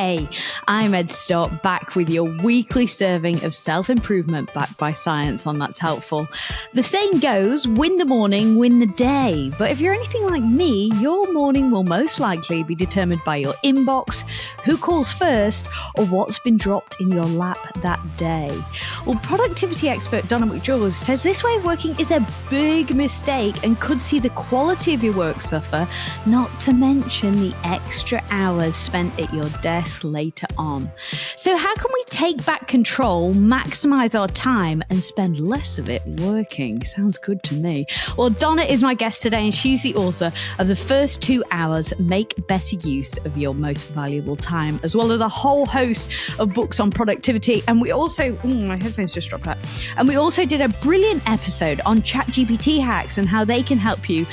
Hey, I'm Ed Stott, back with your weekly serving of self-improvement backed by science on That's Helpful. The saying goes, win the morning, win the day. But if you're anything like me, your morning will most likely be determined by your inbox, who calls first, or what's been dropped in your lap that day. Well, productivity expert Donna McGeorge says this way of working is a big mistake and could see the quality of your work suffer, not to mention the extra hours spent at your desk later on. So how can we take back control, maximize our time, and spend less of it working? Sounds good to me. Well, Donna is my guest today, and she's the author of The First 2 Hours, Make Better Use of Your Most Valuable Time, as well as a whole host of books on productivity. And we also, my headphones just dropped out. And we also did a brilliant episode on ChatGPT hacks and how they can help you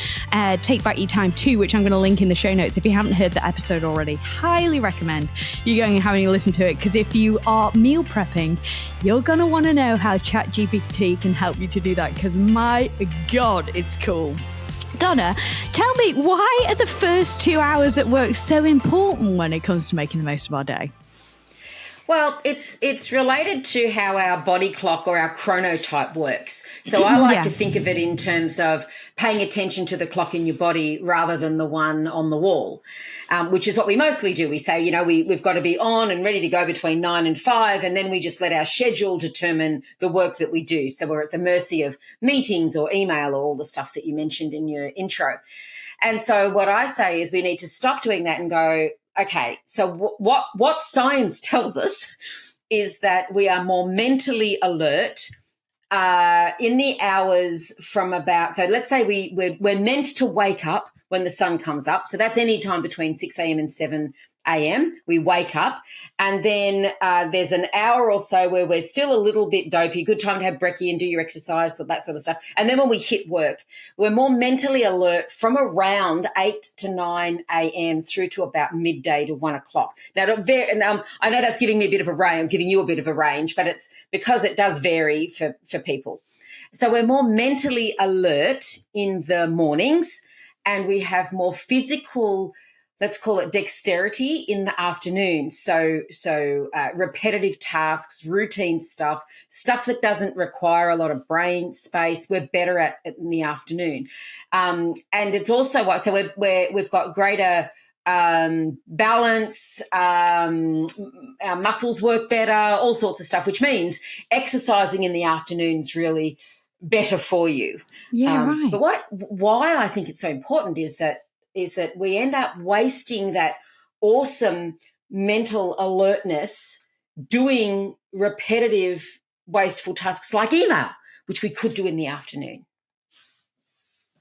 take back your time too, which I'm going to link in the show notes. If you haven't heard the episode already, highly recommend you going and having a listen to it, because if you are meal prepping, you're going to want to know how ChatGPT can help you to do that, because my God, it's cool. Donna, tell me, why are the first 2 hours at work so important when it comes to making the most of our day? Well, it's related to how our body clock or our chronotype works. So I like to think of it in terms of paying attention to the clock in your body rather than the one on the wall, which is what we mostly do. We say, we've got to be on and ready to go between 9 and 5, and then we just let our schedule determine the work that we do. So we're at the mercy of meetings or email or all the stuff that you mentioned in your intro. And so what I say is we need to stop doing that and go, okay, so what science tells us is that we are more mentally alert in the hours from about, so let's say we're meant to wake up when the sun comes up. So that's any time between 6 a.m. and 7 a.m. We wake up, and then there's an hour or so where we're still a little bit dopey, good time to have brekkie and do your exercise, so that sort of stuff. And then when we hit work, we're more mentally alert from around 8 to 9 a.m. through to about midday to 1 o'clock. Now, I know that's giving me a bit of a range, I'm giving you a bit of a range, but it's because it does vary for people. So we're more mentally alert in the mornings, and we have more physical, let's call it dexterity, in the afternoon. So repetitive tasks, routine stuff that doesn't require a lot of brain space, we're better at in the afternoon. And it's also we've got greater balance, our muscles work better, all sorts of stuff, which means exercising in the afternoon's really better for you. Yeah, right. But why I think it's so important is that we end up wasting that awesome mental alertness doing repetitive, wasteful tasks like email, which we could do in the afternoon.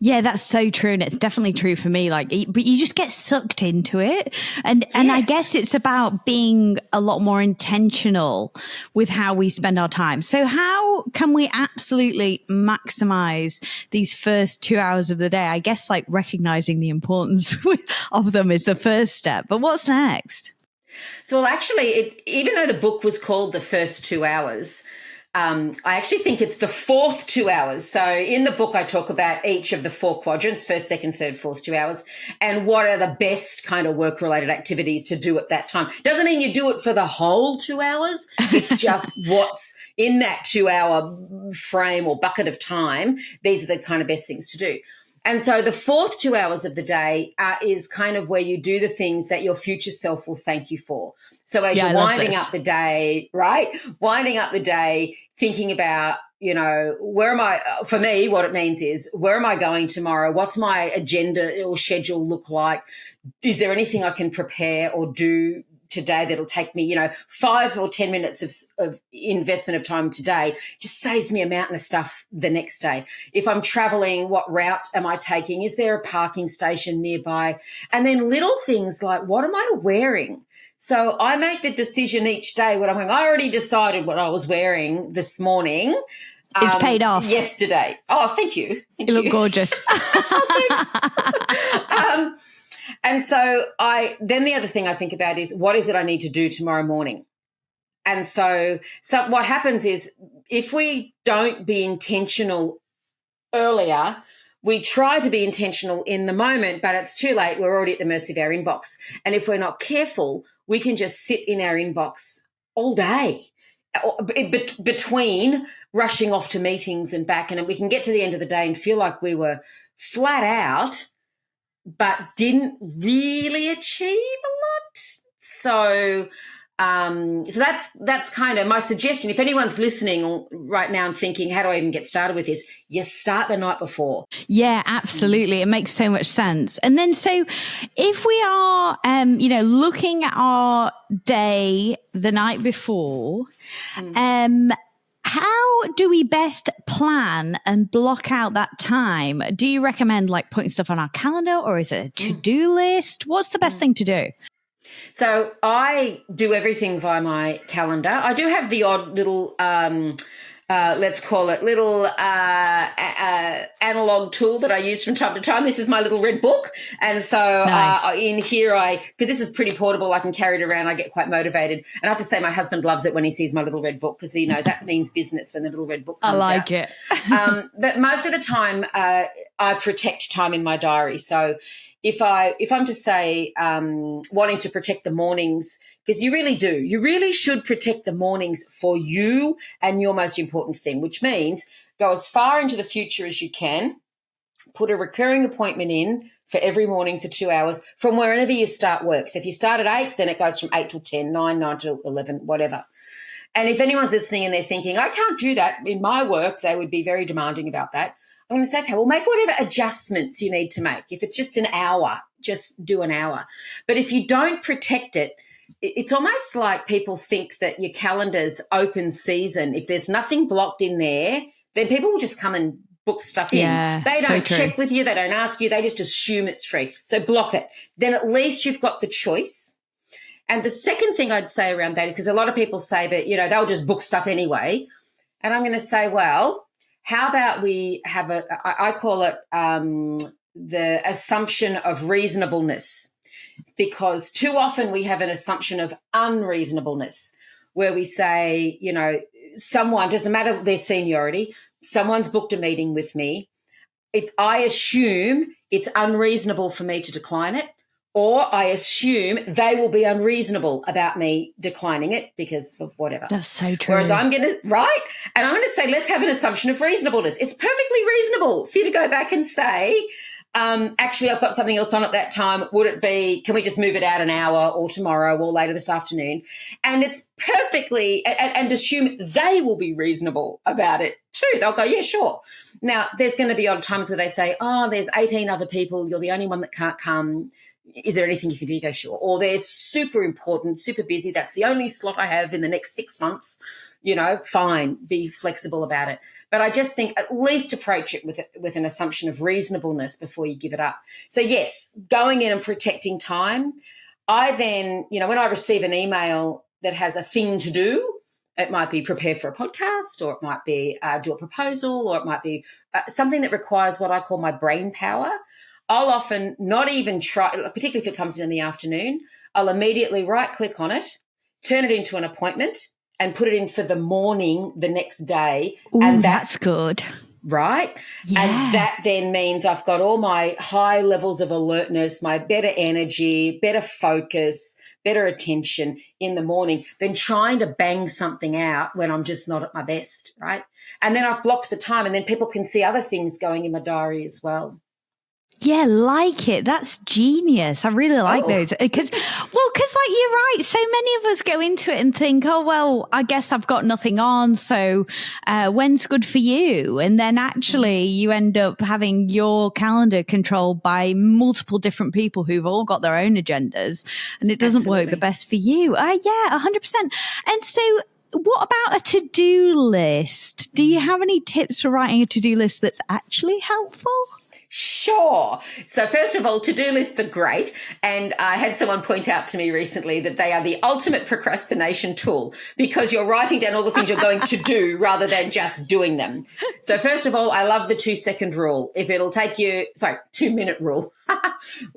Yeah, that's so true. And it's definitely true for me. But you just get sucked into it. And I guess it's about being a lot more intentional with how we spend our time. So how can we absolutely maximize these first 2 hours of the day? I guess recognizing the importance of them is the first step. But what's next? So, well, actually, even though the book was called The First 2 Hours, I actually think it's the fourth 2 hours. So in the book, I talk about each of the 4 quadrants, first, second, third, fourth 2 hours, and what are the best kind of work-related activities to do at that time. Doesn't mean you do it for the whole 2 hours. It's just what's in that 2 hour frame or bucket of time. These are the kind of best things to do. And so the fourth 2 hours of the day is kind of where you do the things that your future self will thank you for. So as you're winding up the day, right? Winding up the day, thinking about, where am I? For me, what it means is, where am I going tomorrow? What's my agenda or schedule look like? Is there anything I can prepare or do today that'll take me, 5 or 10 minutes of investment of time today just saves me a mountain of stuff the next day. If I'm traveling, what route am I taking? Is there a parking station nearby? And then little things like, what am I wearing? So I make the decision each day when I'm going, I already decided what I was wearing this morning. It's paid off. Yesterday. Oh, thank you. You look gorgeous. Thanks. And so then the other thing I think about is, what is it I need to do tomorrow morning? And so what happens is, if we don't be intentional earlier, we try to be intentional in the moment, but it's too late. We're already at the mercy of our inbox. And if we're not careful, we can just sit in our inbox all day between rushing off to meetings and back, and we can get to the end of the day and feel like we were flat out but didn't really achieve a lot. So that's kind of my suggestion. If anyone's listening right now and thinking, how do I even get started with this? You start the night before. Yeah, absolutely. It makes so much sense. And then, so if we are, looking at our day the night before, how do we best plan and block out that time? Do you recommend like putting stuff on our calendar, or is it a to-do list? What's the best thing to do? So I do everything via my calendar. I do have the odd little, let's call it little analog tool that I use from time to time. This is my little red book. And so nice. In here because this is pretty portable, I can carry it around. I get quite motivated. And I have to say my husband loves it when he sees my little red book, because he knows that means business when the little red book comes out. I like it. But most of the time I protect time in my diary. So if I'm to say wanting to protect the mornings, because you really do, you really should protect the mornings for you and your most important thing, which means go as far into the future as you can, put a recurring appointment in for every morning for 2 hours from wherever you start work. So if you start at 8, then it goes from 8 till 10, 9 till 11, whatever. And if anyone's listening and they're thinking, I can't do that in my work, they would be very demanding about that. I'm going to say, okay, well, make whatever adjustments you need to make. If it's just an hour, just do an hour. But if you don't protect it, it's almost like people think that your calendar's open season. If there's nothing blocked in there, then people will just come and book stuff in. Yeah, they don't so check with you. They don't ask you. They just assume it's free. So block it. Then at least you've got the choice. And the second thing I'd say around that, because a lot of people say, but, they'll just book stuff anyway. And I'm going to say, well, how about we have I call it the assumption of reasonableness. It's because too often we have an assumption of unreasonableness where we say, someone, doesn't matter their seniority, someone's booked a meeting with me. I assume it's unreasonable for me to decline it, or I assume they will be unreasonable about me declining it because of whatever. That's so true. Whereas I'm going to, right? And I'm going to say, let's have an assumption of reasonableness. It's perfectly reasonable for you to go back and say, actually, I've got something else on at that time. Would it be, can we just move it out an hour or tomorrow or later this afternoon? And it's perfectly, and assume they will be reasonable about it too. They'll go, yeah, sure. Now, there's going to be odd times where they say, oh, there's 18 other people. You're the only one that can't come. Is there anything you can do? You go, sure. Or they're super important, super busy. That's the only slot I have in the next 6 months. Fine, be flexible about it. But I just think at least approach it with an assumption of reasonableness before you give it up. So, yes, going in and protecting time. I then, when I receive an email that has a thing to do, it might be prepare for a podcast, or it might be do a proposal, or it might be something that requires what I call my brain power. I'll often not even try, particularly if it comes in the afternoon, I'll immediately right-click on it, turn it into an appointment, and put it in for the morning the next day. Ooh, and that's good. Right? Yeah. And that then means I've got all my high levels of alertness, my better energy, better focus, better attention in the morning than trying to bang something out when I'm just not at my best, right? And then I've blocked the time, and then people can see other things going in my diary as well. Yeah, like it. That's genius. I really like those. Because like you're right. So many of us go into it and think, oh, well, I guess I've got nothing on. So when's good for you? And then actually you end up having your calendar controlled by multiple different people who've all got their own agendas, and it doesn't work the best for you. Yeah, 100%. And so what about a to-do list? Do you have any tips for writing a to-do list that's actually helpful? Sure. So first of all, to-do lists are great. And I had someone point out to me recently that they are the ultimate procrastination tool, because you're writing down all the things you're going to do rather than just doing them. So first of all, I love the 2-second rule. If it'll take you, 2-minute rule.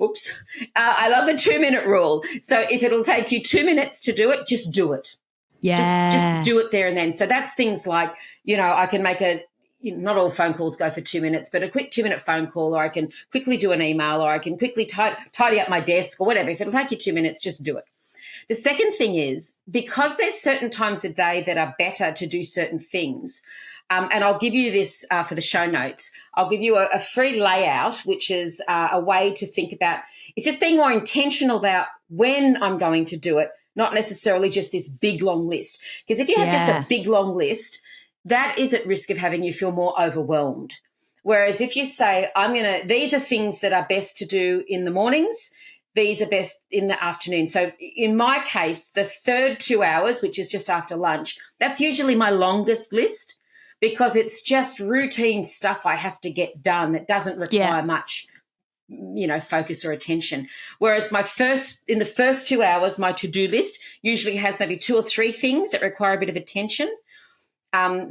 Oops. I love the 2-minute rule. So if it'll take you 2 minutes to do it, just do it. Yeah. Just do it there and then. So that's things like, I can make not all phone calls go for 2 minutes, but a quick 2-minute phone call, or I can quickly do an email, or I can quickly tidy up my desk or whatever. If it'll take you 2 minutes, just do it. The second thing is, because there's certain times of day that are better to do certain things, and I'll give you this for the show notes. I'll give you a free layout, which is a way to think about, it's just being more intentional about when I'm going to do it, not necessarily just this big, long list. Because if you have just a big, long list, that is at risk of having you feel more overwhelmed. Whereas if you say, these are things that are best to do in the mornings, these are best in the afternoon. So in my case, the third 2 hours, which is just after lunch, that's usually my longest list, because it's just routine stuff I have to get done that doesn't require much, focus or attention. Whereas in the first 2 hours, my to-do list usually has maybe 2 or 3 things that require a bit of attention. I'm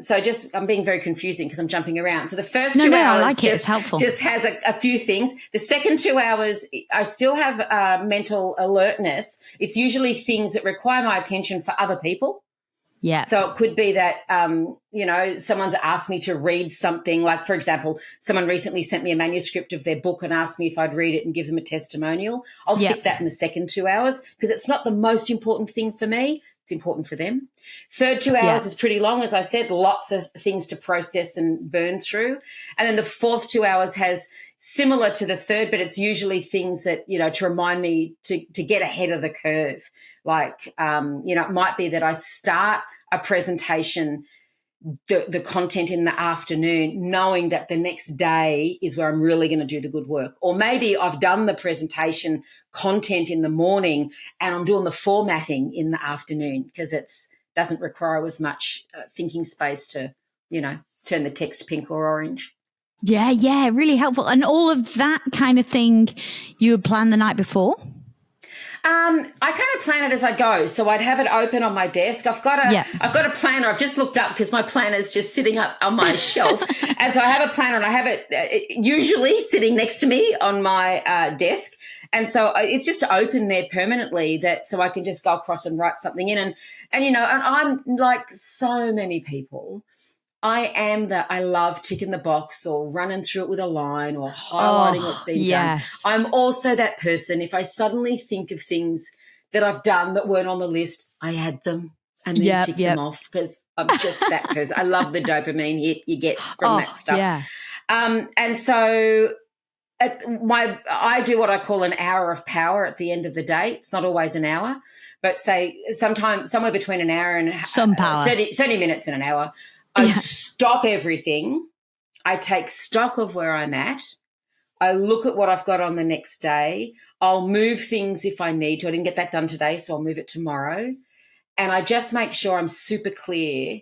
being very confusing because I'm jumping around. So the first 2 hours I like it. It's helpful. Just has a few things. The second 2 hours, I still have mental alertness. It's usually things that require my attention for other people. Yeah. So it could be that, someone's asked me to read something. Like, for example, someone recently sent me a manuscript of their book and asked me if I'd read it and give them a testimonial. I'll stick that in the second 2 hours because it's not the most important thing for me. It's important for them. Third 2 hours is pretty long. As I said, lots of things to process and burn through. And then the fourth 2 hours has similar to the third, but it's usually things that, to remind me to get ahead of the curve. Like, it might be that I start a presentation, the content in the afternoon, knowing that the next day is where I'm really going to do the good work. Or maybe I've done the presentation content in the morning and I'm doing the formatting in the afternoon because it doesn't require as much thinking space to, turn the text pink or orange. Yeah, really helpful. And all of that kind of thing you would plan the night before? I kind of plan it as I go. So I'd have it open on my desk. I've got a planner. I've just looked up because my planner is just sitting up on my shelf. And so I have a planner and I have it usually sitting next to me on my desk. And so it's just open there permanently so I can just go across and write something in. And I'm like so many people. I love ticking the box or running through it with a line or highlighting what's been done. I'm also that person. If I suddenly think of things that I've done that weren't on the list, I add them and then tick them off because I'm just that person. I love the dopamine hit you get from that stuff. Yeah. And so I do what I call an hour of power at the end of the day. It's not always an hour, but say sometimes somewhere between an hour and some power. 30 minutes and an hour. I stop everything. I take stock of where I'm at. I look at what I've got on the next day. I'll move things if I need to. I didn't get that done today, so I'll move it tomorrow. And I just make sure I'm super clear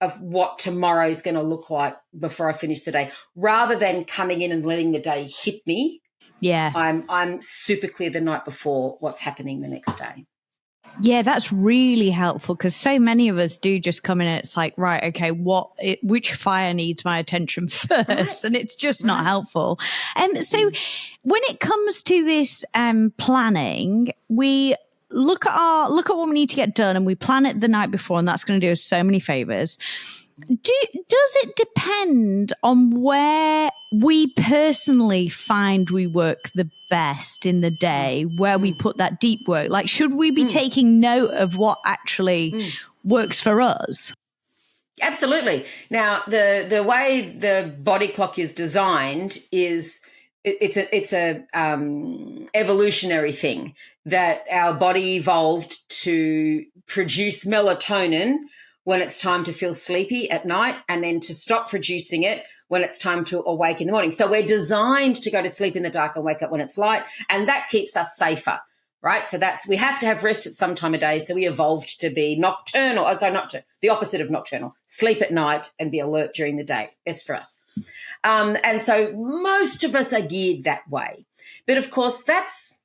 of what tomorrow is going to look like before I finish the day, rather than coming in and letting the day hit me. Yeah. I'm super clear the night before what's happening the next day. Yeah, that's really helpful because so many of us do just come in and it's like, right, okay, which fire needs my attention first? Right. And it's just not helpful. So when it comes to this planning, we look at what we need to get done and we plan it the night before, and that's going to do us so many favors. Does it depend on where we personally find we work the best in the day, where we put that deep work? Like, should we be taking note of what actually works for us? Absolutely. Now, the way the body clock is designed is it's a evolutionary thing that our body evolved to produce melatonin when it's time to feel sleepy at night, and then to stop producing it when it's time to awake in the morning. So we're designed to go to sleep in the dark and wake up when it's light, and that keeps us safer, right? So we have to have rest at some time of day. So we evolved to be nocturnal, the opposite of nocturnal, sleep at night and be alert during the day. Best for us. And so most of us are geared that way. But of course, that's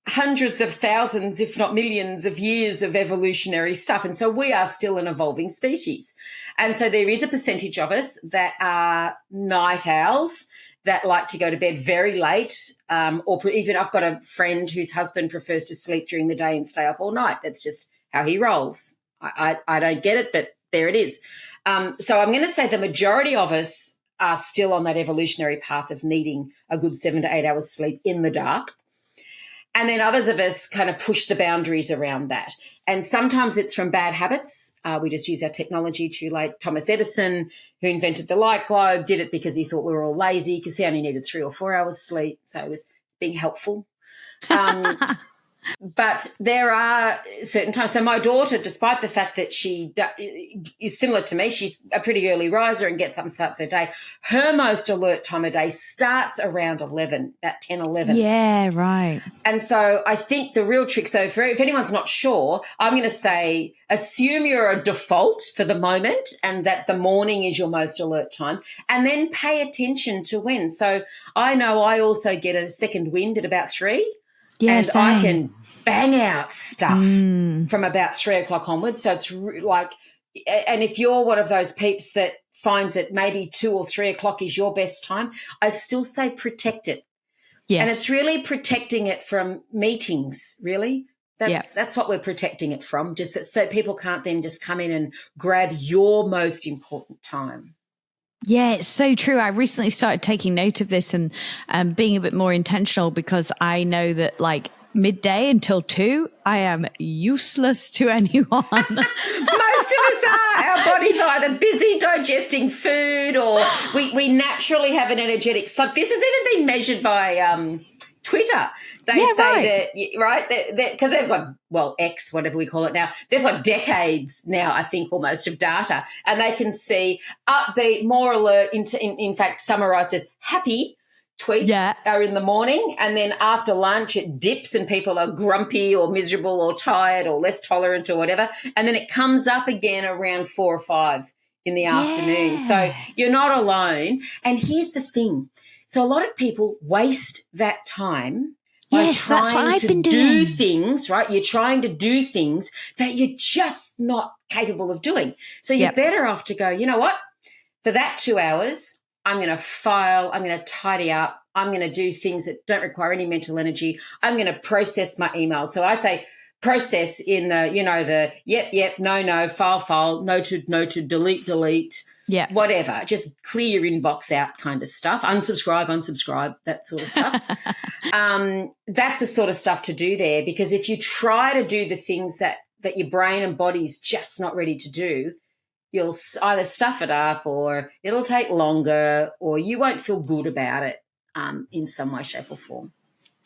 hundreds of thousands, if not millions of years of evolutionary stuff. And so we are still an evolving species. And so there is a percentage of us that are night owls that like to go to bed very late, or even I've got a friend whose husband prefers to sleep during the day and stay up all night. That's just how he rolls. I don't get it, but there it is. So I'm going to say the majority of us are still on that evolutionary path of needing a good 7 to 8 hours sleep in the dark. And then others of us kind of push the boundaries around that. And sometimes it's from bad habits. We just use our technology too late. Thomas Edison, who invented the light globe, did it because he thought we were all lazy because he only needed 3 or 4 hours sleep. So it was being helpful. But there are certain times. So my daughter, despite the fact that she is similar to me, she's a pretty early riser and gets up and starts her day. Her most alert time of day starts around 11, about 10, 11. Yeah, right. And so I think the real trick, so if anyone's not sure, I'm going to say assume you're a default for the moment and that the morning is your most alert time, and then pay attention to when. So I know I also get a second wind at about 3. Yeah, and I can bang out stuff from about 3 o'clock onwards. So it's like, and if you're one of those peeps that finds that maybe 2 or 3 o'clock is your best time, I still say protect it. Yes. And it's really protecting it from meetings, really. That's what we're protecting it from, just that so people can't then just come in and grab your most important time. Yeah, it's so true. I recently started taking note of this and being a bit more intentional, because I know that like midday until 2, I am useless to anyone. Most of us are. Our bodies are either busy digesting food, or we naturally have an energetic slump. This has even been measured by Twitter. They say that, right, because they've got, well, X, whatever we call it now, they've got decades now, I think, almost of data, and they can see upbeat, more alert, in fact, summarised as happy tweets are in the morning, and then after lunch it dips and people are grumpy or miserable or tired or less tolerant or whatever, and then it comes up again around 4 or 5 in the afternoon. So you're not alone. And here's the thing. So a lot of people waste that time by trying to do things, right? You're trying to do things that you're just not capable of doing. So you're better off to go, you know what? For that 2 hours, I'm going to file, I'm going to tidy up, I'm going to do things that don't require any mental energy. I'm going to process my emails. So I say process in the, the yep, no, file, noted, delete. Yeah. Whatever. Just clear your inbox out kind of stuff. Unsubscribe, that sort of stuff. That's the sort of stuff to do there, because if you try to do the things that your brain and body's just not ready to do, you'll either stuff it up, or it'll take longer, or you won't feel good about it in some way, shape or form.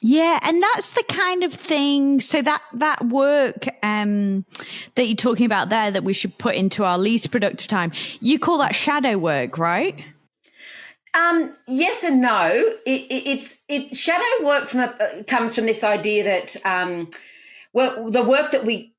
Yeah, and that's the kind of thing. So that work that you're talking about there, that we should put into our least productive time, you call that shadow work, right? Yes and no. It's shadow work comes from this idea that the work that we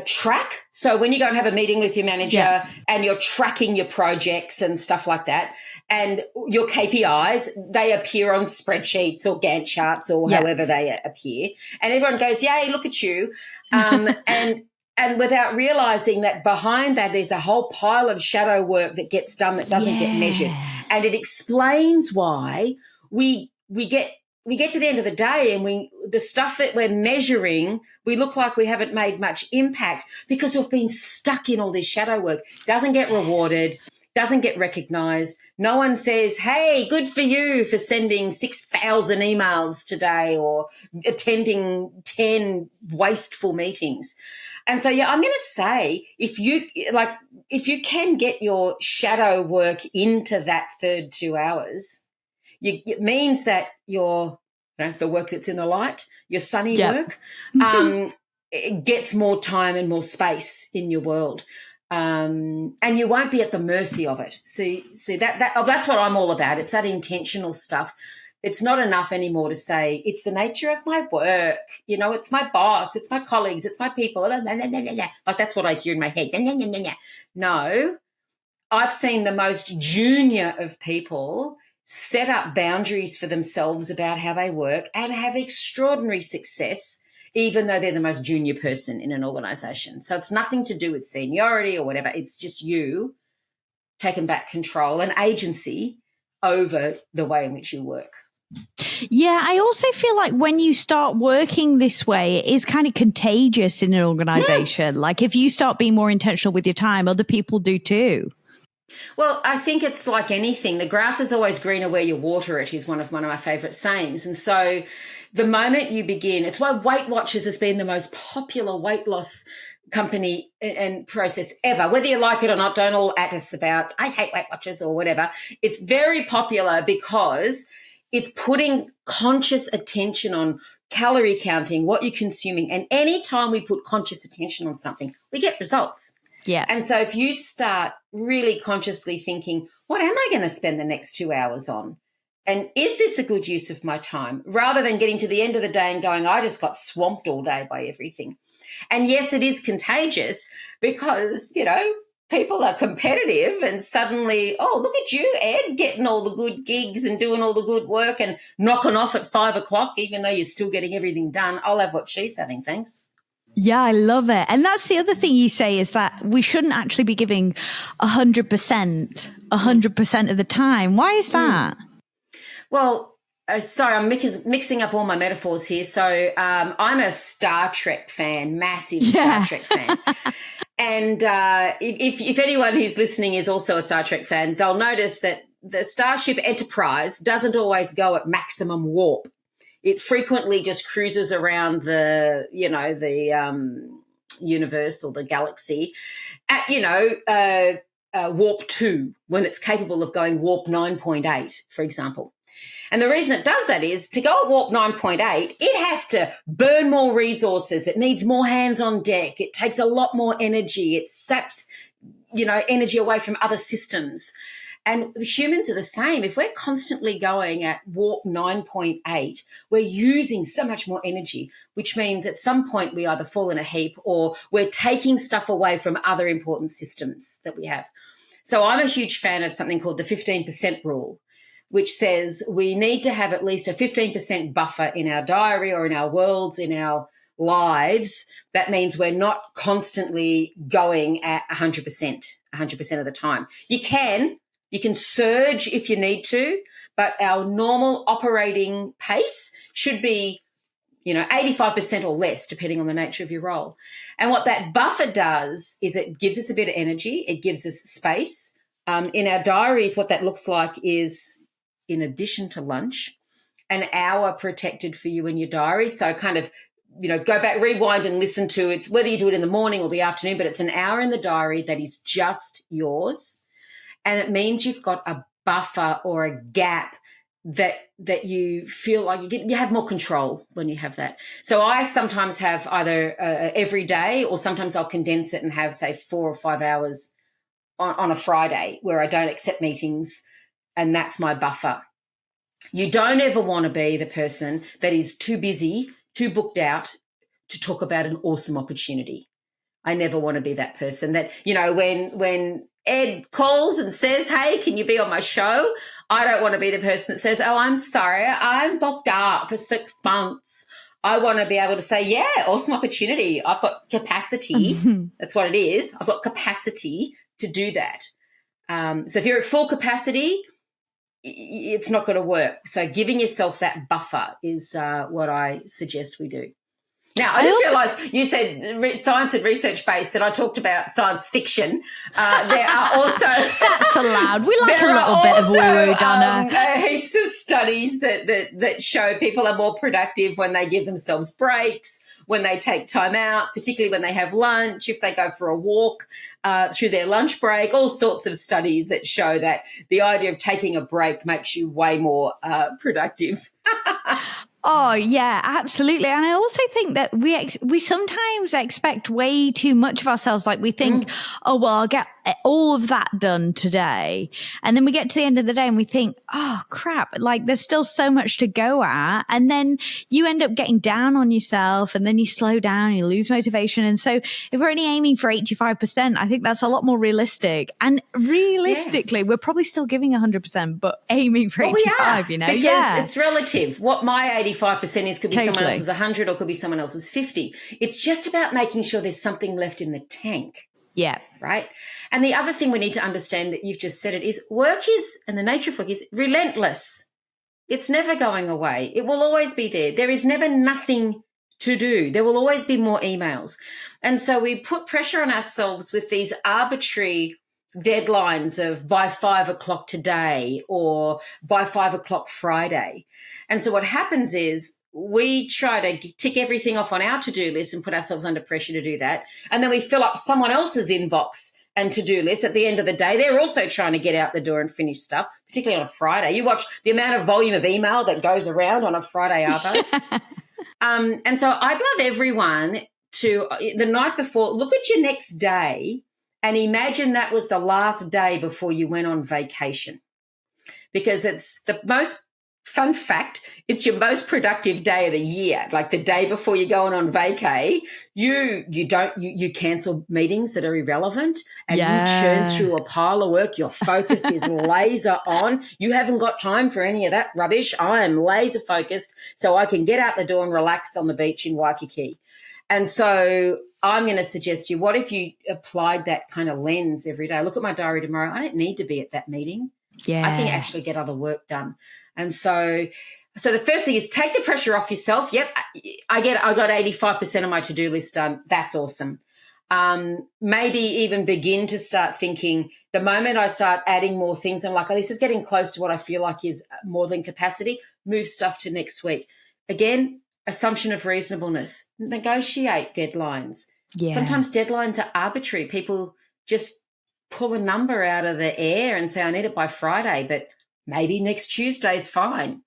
track. So when you go and have a meeting with your manager and you're tracking your projects and stuff like that, and your KPIs, they appear on spreadsheets or Gantt charts or however they appear, and everyone goes, yay, look at you. And without realising that behind that there's a whole pile of shadow work that gets done that doesn't get measured. And it explains why we get to the end of the day and the stuff that we're measuring, we look like we haven't made much impact because we've been stuck in all this shadow work. Doesn't get rewarded, doesn't get recognised. No one says, hey, good for you for sending 6,000 emails today or attending 10 wasteful meetings. And so, I'm going to say if you can get your shadow work into that third 2 hours, it means that the work that's in the light, your sunny work, it gets more time and more space in your world. And you won't be at the mercy of it. See that's what I'm all about. It's that intentional stuff. It's not enough anymore to say it's the nature of my work. It's my boss, it's my colleagues, it's my people. Like that's what I hear in my head. No, I've seen the most junior of people set up boundaries for themselves about how they work and have extraordinary success, even though they're the most junior person in an organisation. So it's nothing to do with seniority or whatever. It's just you taking back control and agency over the way in which you work. Yeah, I also feel like when you start working this way, it is kind of contagious in an organisation. Like if you start being more intentional with your time, other people do too. Well, I think it's like anything. The grass is always greener where you water it is one of my favorite sayings. And so the moment you begin, it's why Weight Watchers has been the most popular weight loss company and process ever. Whether you like it or not, don't all at us about, I hate Weight Watchers or whatever. It's very popular because it's putting conscious attention on calorie counting, what you're consuming. And anytime we put conscious attention on something, we get results. Yeah. And so if you start really consciously thinking, what am I going to spend the next 2 hours on? And is this a good use of my time? Rather than getting to the end of the day and going, I just got swamped all day by everything. And yes, it is contagious because, people are competitive and suddenly, oh, look at you, Ed, getting all the good gigs and doing all the good work and knocking off at 5 o'clock, even though you're still getting everything done. I'll have what she's having, thanks. Yeah, I love it. And that's the other thing you say is that we shouldn't actually be giving 100% of the time. Why is that? Well, sorry, I'm mixing up all my metaphors here. So I'm a Star Trek fan, massive Star Trek fan. And if anyone who's listening is also a Star Trek fan, they'll notice that the Starship Enterprise doesn't always go at maximum warp. It frequently just cruises around the universe or the galaxy at, warp 2 when it's capable of going warp 9.8, for example. And the reason it does that is to go at warp 9.8, it has to burn more resources. It needs more hands on deck. It takes a lot more energy. It saps, energy away from other systems. And the humans are the same. If we're constantly going at warp 9.8, we're using so much more energy, which means at some point we either fall in a heap or we're taking stuff away from other important systems that we have. So I'm a huge fan of something called the 15% rule, which says we need to have at least a 15% buffer in our diary or in our worlds, in our lives. That means we're not constantly going at 100% of the time. You can surge if you need to, but our normal operating pace should be, 85% or less, depending on the nature of your role. And what that buffer does is it gives us a bit of energy. It gives us space. In our diaries, what that looks like is, in addition to lunch, an hour protected for you in your diary. So kind of, go back, rewind and listen to it, whether you do it in the morning or the afternoon, but it's an hour in the diary that is just yours. And it means you've got a buffer or a gap that you feel like you have more control when you have that. So I sometimes have either every day, or sometimes I'll condense it and have, say, 4 or 5 hours on a Friday where I don't accept meetings, and that's my buffer. You don't ever want to be the person that is too busy, too booked out to talk about an awesome opportunity. I never want to be that person that, when Ed calls and says, hey, can you be on my show? I don't want to be the person that says, oh, I'm sorry, I'm booked up for 6 months. I want to be able to say, yeah, awesome opportunity. I've got capacity. That's what it is. I've got capacity to do that. So if you're at full capacity, it's not going to work. So giving yourself that buffer is what I suggest we do. Now, I just realised you said science and research-based, and I talked about science fiction. There are also... That's allowed. We like a little bit of woo-woo, Donna. Heaps of studies that show people are more productive when they give themselves breaks, when they take time out, particularly when they have lunch, if they go for a walk through their lunch break, all sorts of studies that show that the idea of taking a break makes you way more productive. Oh, yeah, absolutely. And I also think that we sometimes expect way too much of ourselves. Like we think, oh, well, I'll get all of that done today. And then we get to the end of the day and we think, oh, crap, like there's still so much to go at. And then you end up getting down on yourself and then you slow down, you lose motivation. And so if we're only aiming for 85%, I think that's a lot more realistic. And realistically, we're probably still giving 100%, but aiming for 85, Because it's relative. What my 85% is could be someone else's 100 or could be someone else's 50. It's just about making sure there's something left in the tank. Yeah. Right. And the other thing we need to understand that you've just said it is work is, and the nature of work is relentless. It's never going away. It will always be there. There is never nothing to do. There will always be more emails. And so we put pressure on ourselves with these arbitrary deadlines of by 5 o'clock today or by 5 o'clock Friday. And so what happens is we try to tick everything off on our to-do list and put ourselves under pressure to do that. And then we fill up someone else's inbox and to-do list at the end of the day. They're also trying to get out the door and finish stuff, particularly on a Friday. You watch the amount of volume of email that goes around on a Friday, Arvo. And so I'd love everyone to, the night before, look at your next day and imagine that was the last day before you went on vacation. Because it's the most fun fact, it's your most productive day of the year. Like the day before you're going on vacay, you cancel meetings that are irrelevant and you churn through a pile of work. Your focus is laser on. You haven't got time for any of that rubbish. I am laser focused so I can get out the door and relax on the beach in Waikiki. And so I'm going to suggest to you, what if you applied that kind of lens every day? Look at my diary tomorrow. I don't need to be at that meeting. Yeah. I can actually get other work done. And so the first thing is take the pressure off yourself. Yep, I got 85% of my to-do list done. That's awesome. Maybe even begin to start thinking, the moment I start adding more things, I'm like, oh, this is getting close to what I feel like is more than capacity, move stuff to next week. Again, assumption of reasonableness. Negotiate deadlines. Yeah. Sometimes deadlines are arbitrary. People just pull a number out of the air and say, I need it by Friday, but maybe next Tuesday's fine,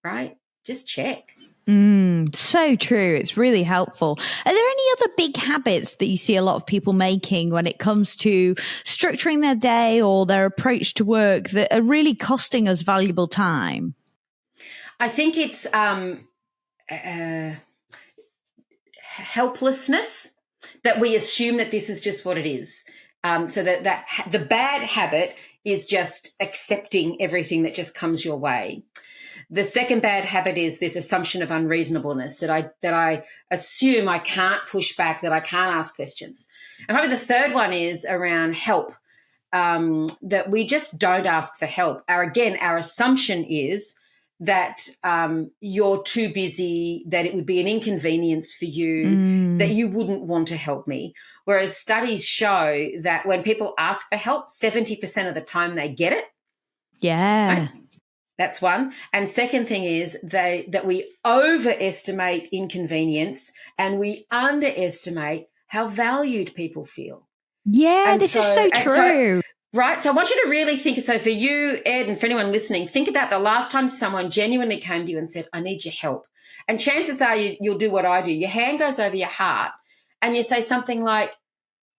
right? Just check. So true. It's really helpful. Are there any other big habits that you see a lot of people making when it comes to structuring their day or their approach to work that are really costing us valuable time? I think it's helplessness, that we assume that this is just what it is. So that the bad habit is just accepting everything that just comes your way. The second bad habit is this assumption of unreasonableness, that I assume I can't push back, that I can't ask questions. And probably the third one is around help, that we just don't ask for help. Our assumption is that you're too busy, that it would be an inconvenience for you, that you wouldn't want to help me. Whereas studies show that when people ask for help, 70% of the time they get it. Yeah. Right? That's one. And second thing is that we overestimate inconvenience and we underestimate how valued people feel. Yeah, this is so true. Right. So I want you to really think. So for you, Ed, and for anyone listening, think about the last time someone genuinely came to you and said, I need your help. And chances are you'll do what I do. Your hand goes over your heart and you say something like,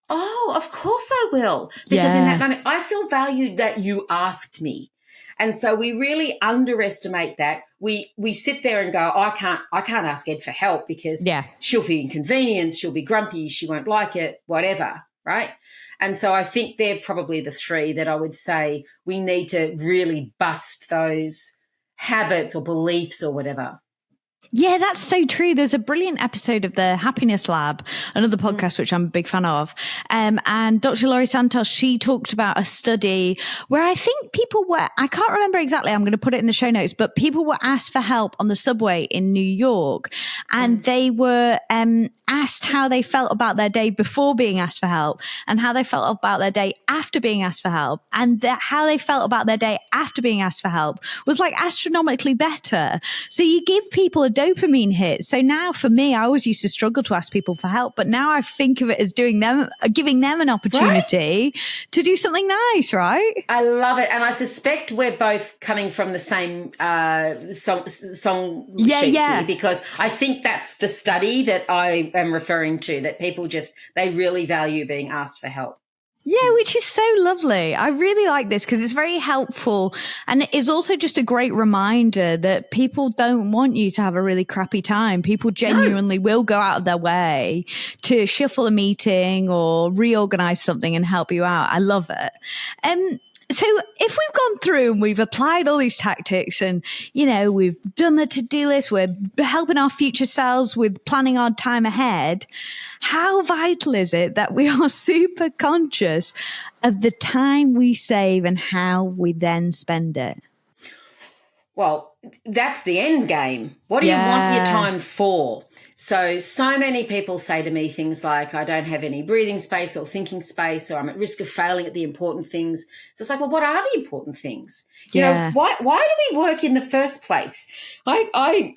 oh, of course I will. Because in that moment, I feel valued that you asked me. And so we really underestimate that. We sit there and go, I can't ask Ed for help because she'll be inconvenienced, she'll be grumpy, she won't like it, whatever, right? And so I think they're probably the three that I would say we need to really bust those habits or beliefs or whatever. Yeah, that's so true. There's a brilliant episode of the Happiness Lab, another podcast, which I'm a big fan of. And Dr. Laurie Santos, she talked about a study where I think people were, I can't remember exactly, I'm going to put it in the show notes, but people were asked for help on the subway in New York. And they were asked how they felt about their day before being asked for help and how they felt about their day after being asked for help. And how they felt about their day after being asked for help was like astronomically better. So you give people a dopamine hit. So now for me, I always used to struggle to ask people for help, but now I think of it as giving them an opportunity to do something nice, right? I love it. And I suspect we're both coming from the same song sheet here, because I think that's the study that I am referring to, that people they really value being asked for help. Yeah, which is so lovely. I really like this because it's very helpful. And it is also just a great reminder that people don't want you to have a really crappy time. People genuinely will go out of their way to shuffle a meeting or reorganize something and help you out. I love it. So if we've gone through and we've applied all these tactics and, we've done the to-do list, we're helping our future selves with planning our time ahead, how vital is it that we are super conscious of the time we save and how we then spend it? Well, that's the end game. What do you want your time for? So many people say to me things like, I don't have any breathing space or thinking space, or I'm at risk of failing at the important things. So it's like, well, what are the important things? You know, why do we work in the first place? I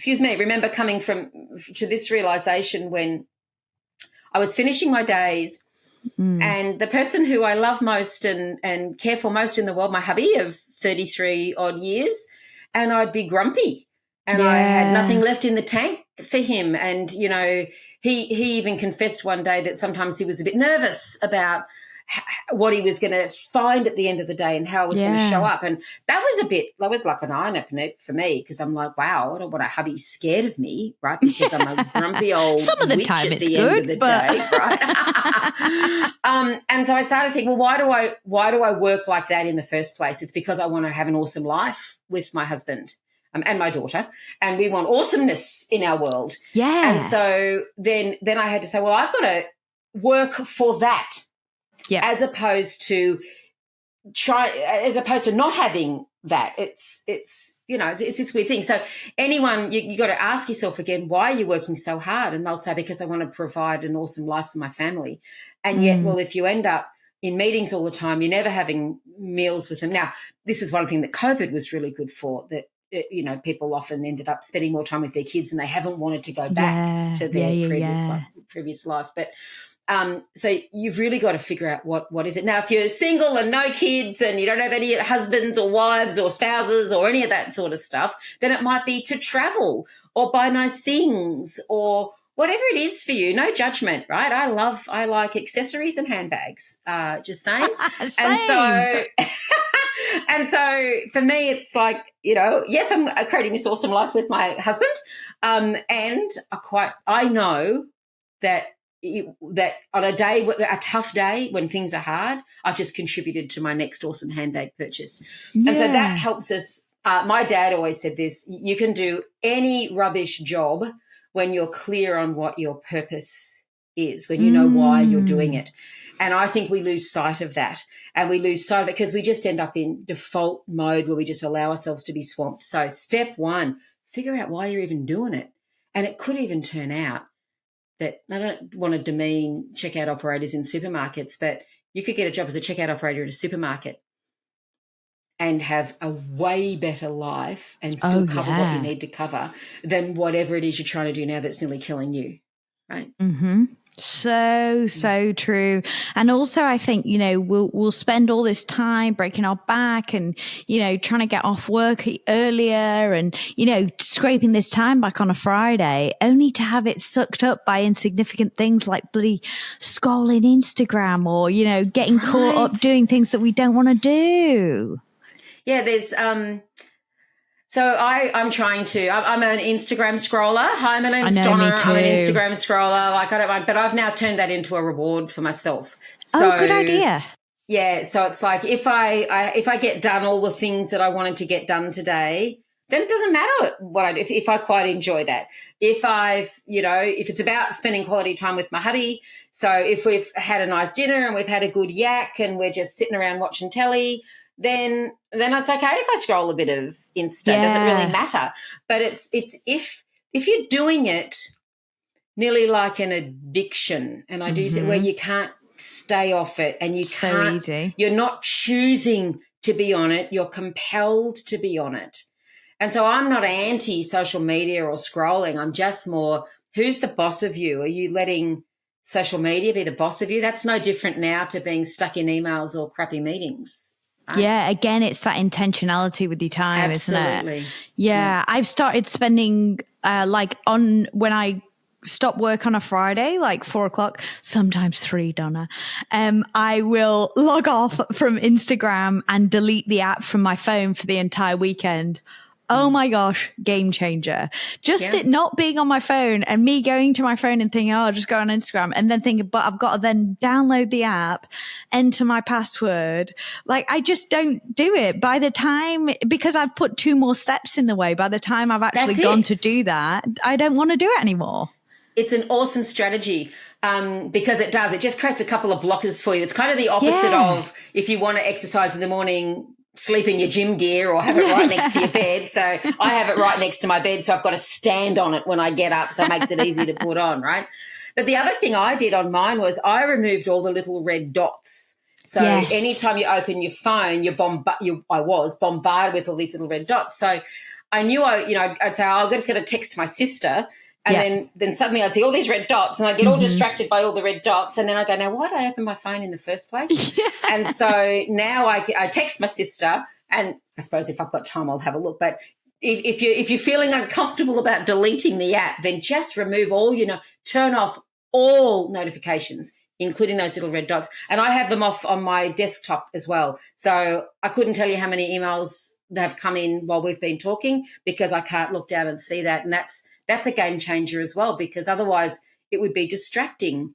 remember coming to this realization when I was finishing my days, and the person who I love most and care for most in the world, my hubby of 33 odd years, and I'd be grumpy and I had nothing left in the tank for him. And, you know, he even confessed one day that sometimes he was a bit nervous about what he was going to find at the end of the day and how it was going to show up. And that was like an eye-opener for me, because I'm like, wow, I don't want a hubby scared of me, right? Because I'm a grumpy old Some of the witch time at it's the good, end of the day, right? And so I started thinking, well, why do I work like that in the first place? It's because I want to have an awesome life with my husband and my daughter, and we want awesomeness in our world. Yeah. And so then I had to say, well, I've got to work for that. Yeah. As opposed to not having that. It's you know, it's this weird thing. So anyone, you got to ask yourself again, why are you working so hard? And they'll say, because I want to provide an awesome life for my family. And yet, well, if you end up in meetings all the time, you're never having meals with them. Now, this is one thing that COVID was really good for, that, you know, people often ended up spending more time with their kids and they haven't wanted to go back to their previous life. But so you've really got to figure out what is it. Now, if you're single and no kids and you don't have any husbands or wives or spouses or any of that sort of stuff, then it might be to travel or buy nice things or whatever it is for you. No judgment, right? I like accessories and handbags, just saying. Same. And so for me, it's like, you know, yes, I'm creating this awesome life with my husband. And I know that on a tough day when things are hard, I've just contributed to my next awesome handbag purchase. Yeah. And so that helps us. My dad always said this: you can do any rubbish job when you're clear on what your purpose is, when you know why you're doing it. And I think we lose sight of that. And we lose sight of it because we just end up in default mode where we just allow ourselves to be swamped. So step one, figure out why you're even doing it. And it could even turn out that, I don't want to demean checkout operators in supermarkets, but you could get a job as a checkout operator at a supermarket and have a way better life and still cover what you need to cover than whatever it is you're trying to do now that's nearly killing you, right? Mm-hmm. So true. And also I think, you know, we'll spend all this time breaking our back and, you know, trying to get off work earlier and, you know, scraping this time back on a Friday only to have it sucked up by insignificant things like bloody scrolling Instagram or, you know, getting caught up doing things that we don't want to do. Yeah, there's so I'm trying to. I'm an Instagram scroller. Hi, my name's Donna. I'm an Instagram scroller. Like, I don't mind, but I've now turned that into a reward for myself. So, good idea. Yeah, so it's like if I get done all the things that I wanted to get done today, then it doesn't matter what I do. If I quite enjoy that, if it's about spending quality time with my hubby. So if we've had a nice dinner and we've had a good yak and we're just sitting around watching telly, then it's okay if I scroll a bit of Insta. It doesn't really matter. But it's if you're doing it nearly like an addiction, and I do say where you can't stay off it and you can't, easy. You're not choosing to be on it, you're compelled to be on it. And so I'm not anti-social media or scrolling. I'm just more, who's the boss of you? Are you letting social media be the boss of you? That's no different now to being stuck in emails or crappy meetings. Yeah, again, it's that intentionality with your time, Absolutely. Isn't it? Yeah, I've started spending when I stop work on a Friday, like 4:00, sometimes 3, Donna. I will log off from Instagram and delete the app from my phone for the entire weekend. Oh my gosh, game changer. Just it not being on my phone and me going to my phone and thinking, I'll just go on Instagram and then thinking, but I've got to then download the app, enter my password. Like, I just don't do it by the time, because I've put 2 more steps in the way. By the time I've actually gone to do that, I don't want to do it anymore. It's an awesome strategy. Because it just creates a couple of blockers for you. It's kind of the opposite of if you want to exercise in the morning, sleep in your gym gear or have it right next to your bed. So I have it right next to my bed, so I've got to stand on it when I get up, so it makes it easy to put on, right? But the other thing I did on mine was I removed all the little red dots. So anytime you open your phone, I was bombarded with all these little red dots. So I knew I'd say, I'm just going to text my sister. And then suddenly I'd see all these red dots and I'd get all distracted by all the red dots. And then I go, now, why did I open my phone in the first place? Yeah. And so now I text my sister, and I suppose if I've got time, I'll have a look. But if you're feeling uncomfortable about deleting the app, then just remove all, turn off all notifications, including those little red dots. And I have them off on my desktop as well. So I couldn't tell you how many emails that have come in while we've been talking, because I can't look down and see that. And that's a game changer as well, because otherwise it would be distracting,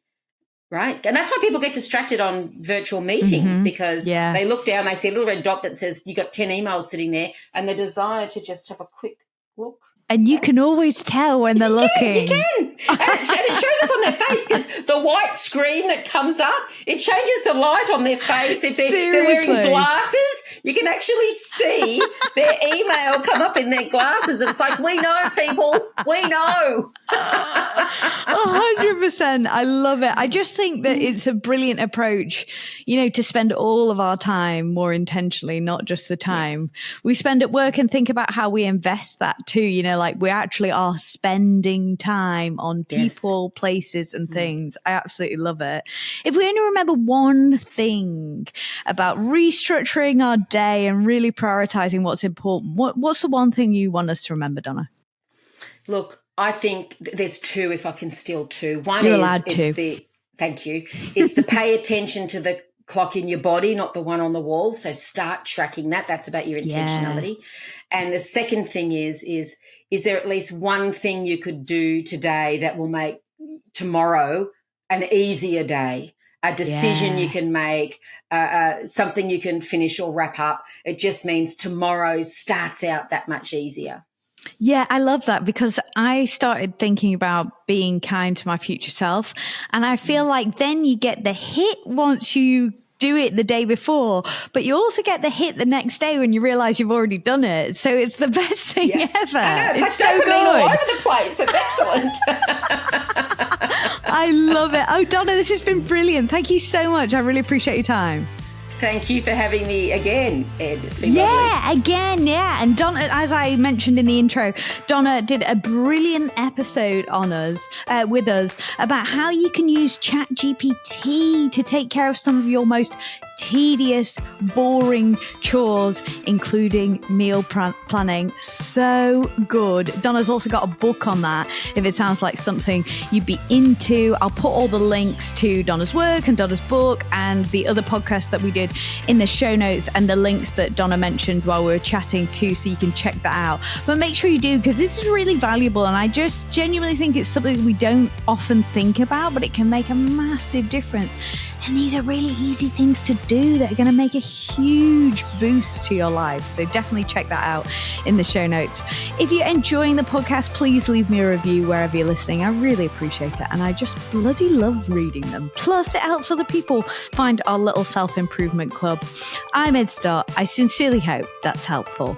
right? And that's why people get distracted on virtual meetings, because they look down, they see a little red dot that says you got 10 emails sitting there, and the desire to just have a quick look. And you can always tell when they're looking. You can. And it shows up on their face, because the white screen that comes up, it changes the light on their face. If they're wearing glasses, you can actually see their email come up in their glasses. It's like, we know, people. We know. 100%. I love it. I just think that it's a brilliant approach, to spend all of our time more intentionally, not just the time we spend at work, and think about how we invest that too, like we actually are spending time on people, places and things. I absolutely love it. If we only remember one thing about restructuring our day and really prioritizing what's important, what's the one thing you want us to remember, Donna? Look, I think there's two, if I can steal two. One You're is allowed to. Thank you. It's the pay attention to the clock in your body, not the one on the wall. So start tracking that. That's about your intentionality. And the second thing is there at least one thing you could do today that will make tomorrow an easier day? A decision you can make, something you can finish or wrap up. It just means tomorrow starts out that much easier. Yeah, I love that, because I started thinking about being kind to my future self. And I feel like then you get the hit once you do it the day before, but you also get the hit the next day when you realize you've already done it. So it's the best thing ever. I know, it's like so dopamine all over the place. It's excellent. I love it. Oh, Donna, this has been brilliant. Thank you so much. I really appreciate your time. Thank you for having me again, Ed. It's been lovely. Again. And Donna, as I mentioned in the intro, Donna did a brilliant episode with us about how you can use ChatGPT to take care of some of your most tedious, boring chores, including meal planning. So good. Donna's also got a book on that, if it sounds like something you'd be into. I'll put all the links to Donna's work and Donna's book and the other podcasts that we did in the show notes, and the links that Donna mentioned while we were chatting too, so you can check that out. But make sure you do, because this is really valuable, and I just genuinely think it's something we don't often think about, but it can make a massive difference. And these are really easy things to do that are going to make a huge boost to your life. So definitely check that out in the show notes. If you're enjoying the podcast, please leave me a review wherever you're listening. I really appreciate it. And I just bloody love reading them. Plus, it helps other people find our little self-improvement club. I'm Ed Stott. I sincerely hope that's helpful.